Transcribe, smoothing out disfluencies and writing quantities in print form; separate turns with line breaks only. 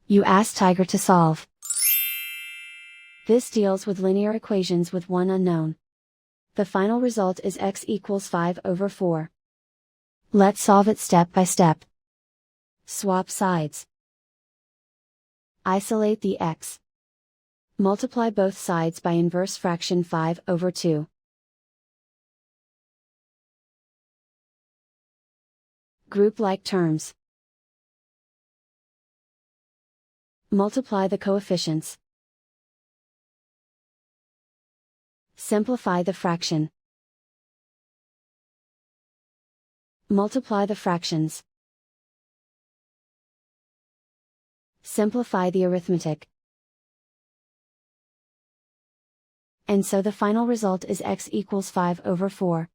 You ask Tiger to solve. This deals with linear equations with one unknown. The final result is x equals 5/4. Let's solve it step by step. Swap sides. Isolate the x. Multiply both sides by inverse fraction 5/2. Group like terms. Multiply the coefficients. Simplify the fraction. Multiply the fractions. Simplify the arithmetic. And so the final result is x equals 5/4.